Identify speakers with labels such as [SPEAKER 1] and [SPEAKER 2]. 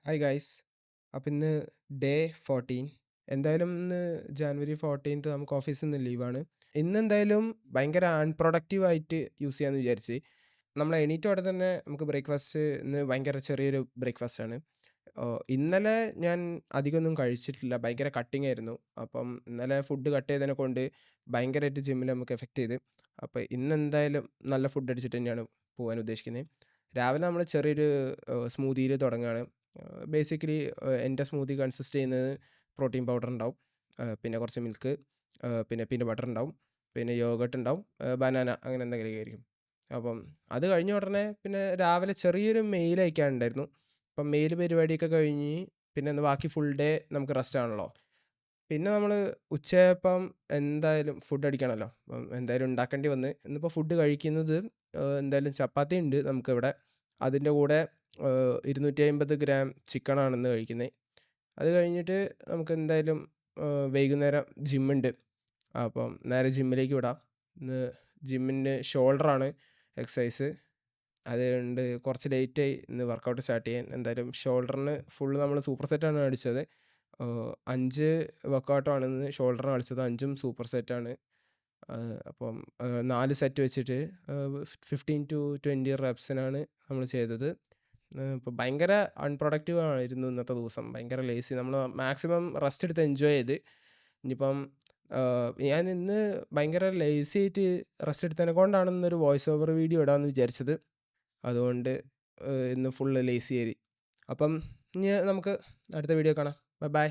[SPEAKER 1] Hi guys. അപ്പം ഇന്ന് day 14. എന്തായാലും ഇന്ന് ജാനുവരി 14th നമുക്ക് ഓഫീസിൽ നിന്ന് ലീവാണ്. ഇന്ന് എന്തായാലും ഭയങ്കര അൺപ്രൊഡക്റ്റീവ് ആയിട്ട് യൂസ് ചെയ്യാമെന്ന് വിചാരിച്ച്. നമ്മൾ എണീറ്റ ഉടനെ തന്നെ നമുക്ക് ബ്രേക്ക്ഫാസ്റ്റ് ഇന്ന് ഭയങ്കര ചെറിയൊരു ബ്രേക്ക്ഫാസ്റ്റാണ്. ഇന്നലെ ഞാൻ അധികമൊന്നും കഴിച്ചിട്ടില്ല. ഭയങ്കര കട്ടിംഗ് ആയിരുന്നു. അപ്പം ഇന്നലെ ഫുഡ് കട്ട് ചെയ്തതിനെ കൊണ്ട് ഭയങ്കരമായിട്ട് ജിമ്മിൽ നമുക്ക് എഫക്റ്റ് ചെയ്ത്. അപ്പോൾ ഇന്നെന്തായാലും നല്ല ഫുഡ് അടിച്ചിട്ട് തന്നെയാണ് പോകാൻ ഉദ്ദേശിക്കുന്നത്. രാവിലെ നമ്മൾ ചെറിയൊരു സ്മൂത്തിയിൽ തുടങ്ങുകയാണ്. ബേസിക്കലി എൻ്റെ സ്മൂത്തി കൺസിസ്റ്റ് ചെയ്യുന്നത് പ്രോട്ടീൻ പൗഡർ ഉണ്ടാവും, പിന്നെ കുറച്ച് മിൽക്ക്, പിന്നെ പീനട്ട് ബട്ടർ ഉണ്ടാവും, പിന്നെ യോഗട്ട് ഉണ്ടാവും, ബനാന അങ്ങനെ എന്തെങ്കിലും ആയിരിക്കും. അപ്പം അത് കഴിഞ്ഞ ഉടനെ പിന്നെ രാവിലെ ചെറിയൊരു മെയിൽ അയക്കാനുണ്ടായിരുന്നു. അപ്പം മെയിൽ പരിപാടിയൊക്കെ കഴിഞ്ഞ് പിന്നെ ഇന്ന് ബാക്കി ഫുൾ ഡേ നമുക്ക് റെസ്റ്റ് ആണല്ലോ. പിന്നെ നമ്മൾ ഉച്ചയായപ്പം എന്തായാലും ഫുഡ് അടിക്കണമല്ലോ. അപ്പം എന്തായാലും ഉണ്ടാക്കേണ്ടി വന്ന് ഇന്നിപ്പോൾ ഫുഡ് കഴിക്കുന്നത് എന്തായാലും ചപ്പാത്തി ഉണ്ട് നമുക്കിവിടെ. അതിൻ്റെ കൂടെ 250 ഗ്രാം ചിക്കനാണ് ഇന്ന് കഴിക്കുന്നത്. അത് കഴിഞ്ഞിട്ട് നമുക്ക് എന്തായാലും വൈകുന്നേരം ജിമ്മുണ്ട്. അപ്പം നേരെ ജിമ്മിലേക്ക് വിടാം. ഇന്ന് ജിമ്മിന് ഷോൾഡറാണ് എക്സസൈസ്. അതുകൊണ്ട് കുറച്ച് ലേറ്റായി ഇന്ന് വർക്കൗട്ട് സ്റ്റാർട്ട് ചെയ്യാൻ. എന്തായാലും ഷോൾഡറിന് ഫുള്ള് നമ്മൾ സൂപ്പർ സെറ്റാണ് അടിച്ചത്. 5 വർക്കൗട്ടാണ് ഇന്ന് ഷോൾഡറിന് കളിച്ചത്. 5ഉം സൂപ്പർ സെറ്റാണ്. അപ്പം 4 സെറ്റ് വെച്ചിട്ട് 15-20 റെപ്സിനാണ് നമ്മൾ ചെയ്തത്. ഇപ്പോൾ ഭയങ്കര അൺപ്രൊഡക്റ്റീവ് ആയിരുന്നു ഇന്നത്തെ ദിവസം. ഭയങ്കര ലേസി. നമ്മൾ മാക്സിമം റെസ്റ്റ് എടുത്ത് എൻജോയ് ചെയ്ത്. ഇനിയിപ്പം ഞാൻ ഇന്ന് ഭയങ്കര ലേസി ആയിട്ട് റെസ്റ്റ് എടുത്തതിനെ കൊണ്ടാണ് ഇന്നൊരു വോയിസ് ഓവർ വീഡിയോ ഇടാമെന്ന് വിചാരിച്ചത്. അതുകൊണ്ട് ഇന്ന് ഫുള്ള് ലേസി ആയി. അപ്പം ഇനി നമുക്ക് അടുത്ത വീഡിയോ കാണാം. Bye bye.